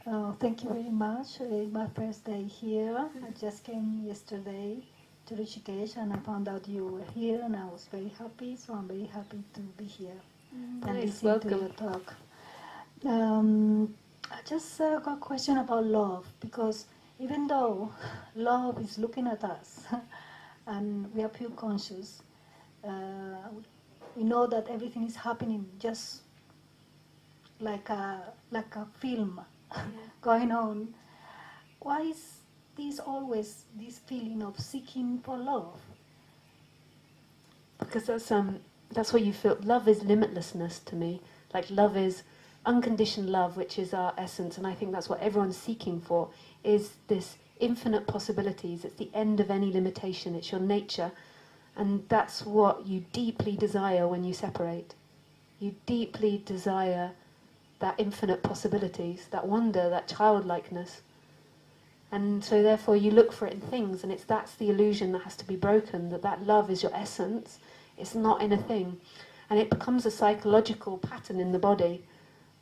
Thank you very much. My first day here. I just came yesterday to Rishikesh and I found out you were here and I was very happy. So I'm very happy to be here and Nice, listen to welcome. your talk. I just got a question about love because even though love is looking at us and we are pure conscious, uh, we know that everything is happening just like a film going on. Why is this always this feeling of seeking for love? Because that's what you feel. Love is limitlessness to me. Like love is unconditioned love, which is our essence, and I think that's what everyone's seeking for. Is this infinite possibilities? It's the end of any limitation. It's your nature, and that's what you deeply desire when you separate. You deeply desire that infinite possibilities, that wonder, that childlikeness. And so therefore you look for it in things, and that's the illusion that has to be broken, that love is your essence, it's not in a thing. And it becomes a psychological pattern in the body,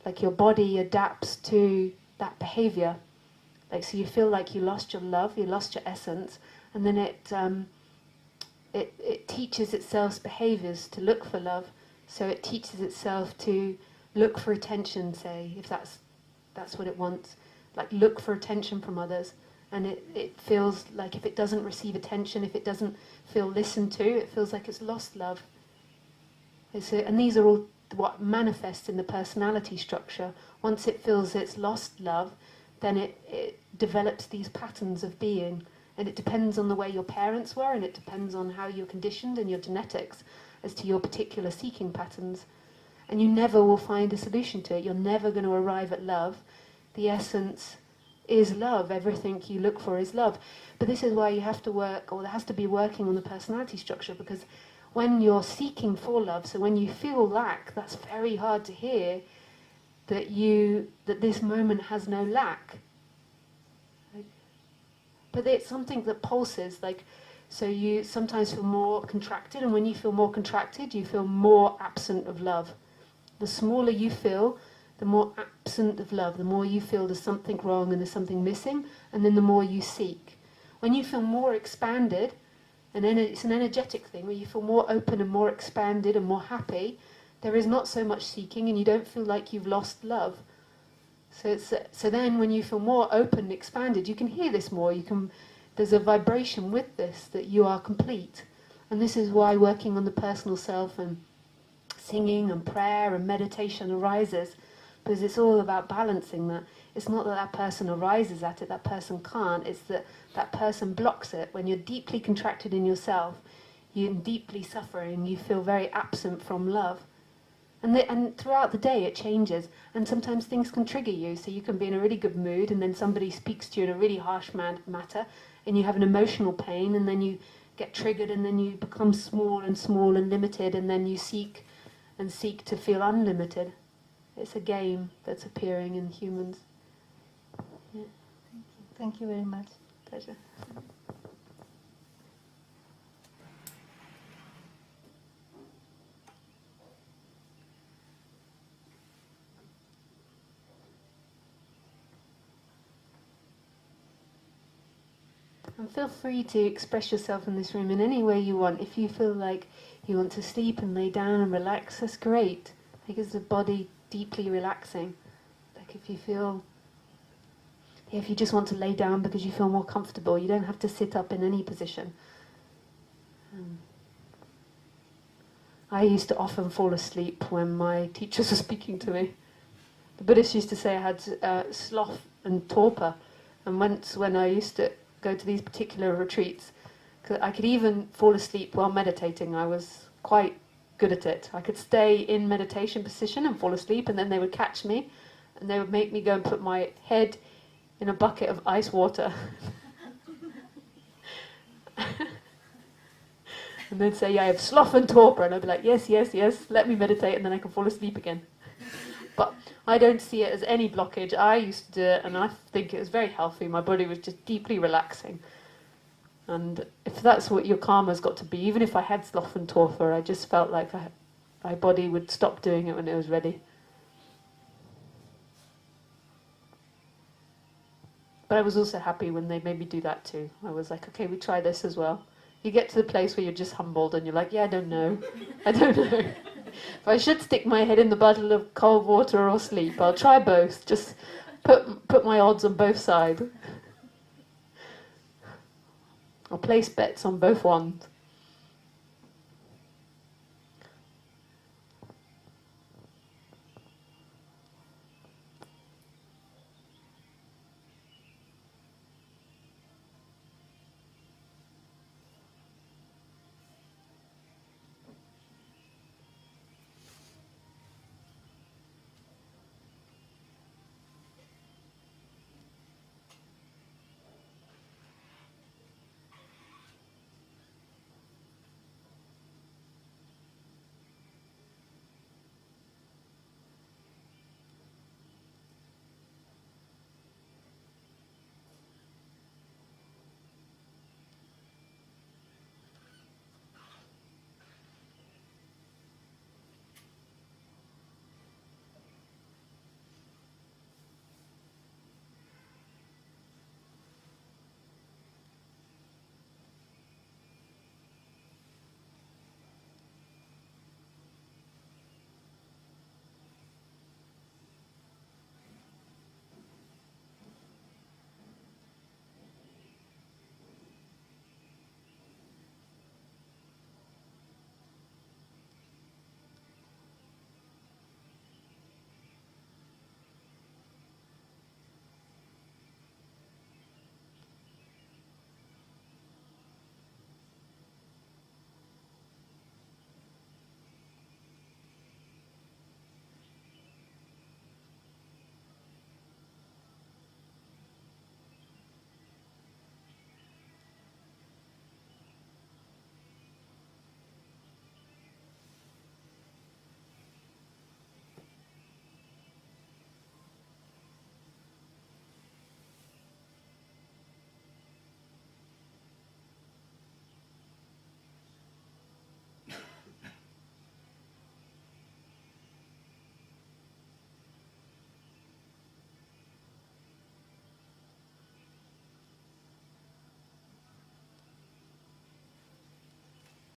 like your body adapts to that behavior. Like, so you feel like you lost your love, you lost your essence, and then it teaches itself behaviors to look for love. So it teaches itself to look for attention, say, if that's what it wants. Like look for attention from others. And it feels like if it doesn't receive attention, if it doesn't feel listened to, it feels like it's lost love. And these are all what manifests in the personality structure. Once it feels it's lost love, then it develops these patterns of being. And it depends on the way your parents were, and it depends on how you're conditioned and your genetics as to your particular seeking patterns. And you never will find a solution to it. You're never going to arrive at love. The essence is love. Everything you look for is love. But this is why you have to work, or there has to be working on the personality structure, because when you're seeking for love, so when you feel lack, that's very hard to hear that this moment has no lack. But it's something that pulses, like, so you sometimes feel more contracted, and when you feel more contracted, you feel more absent of love. The smaller you feel, the more absent of love, the more you feel there's something wrong and there's something missing, and then the more you seek. When you feel more expanded, and then it's an energetic thing, where you feel more open and more expanded and more happy, there is not so much seeking, and you don't feel like you've lost love. So then when you feel more open and expanded, you can hear this more, there's a vibration with this, that you are complete. And this is why working on the personal self and singing and prayer and meditation arises, because it's all about balancing that. It's not that person arises at it, that person can't, it's that person blocks it. When you're deeply contracted in yourself, you're deeply suffering, you feel very absent from love. And throughout the day it changes, and sometimes things can trigger you, so you can be in a really good mood, and then somebody speaks to you in a really harsh matter, and you have an emotional pain, and then you get triggered, and then you become small and limited, and then you seek to feel unlimited. It's a game that's appearing in humans. Yeah. Thank you very much. Pleasure. And feel free to express yourself in this room in any way you want. If you feel like you want to sleep and lay down and relax, that's great. Because the body deeply relaxing. Like if you just want to lay down because you feel more comfortable, you don't have to sit up in any position. I used to often fall asleep when my teachers were speaking to me. The Buddhists used to say I had sloth and torpor, and once when I used to go to these particular retreats, I could even fall asleep while meditating. I was quite good at it. I could stay in meditation position and fall asleep, and then they would catch me and they would make me go and put my head in a bucket of ice water. And they'd say, yeah, I have sloth and torpor, and I'd be like, yes, yes, yes, let me meditate, and then I can fall asleep again. But I don't see it as any blockage. I used to do it, and I think it was very healthy. My body was just deeply relaxing. And if that's what your karma's got to be, even if I had sloth and torpor, I just felt like my body would stop doing it when it was ready. But I was also happy when they made me do that too. I was like, okay, we try this as well. You get to the place where you're just humbled and you're like, yeah, I don't know. I don't know. If I should stick my head in the bottle of cold water or sleep, I'll try both. Just put my odds on both sides. I'll place bets on both ones.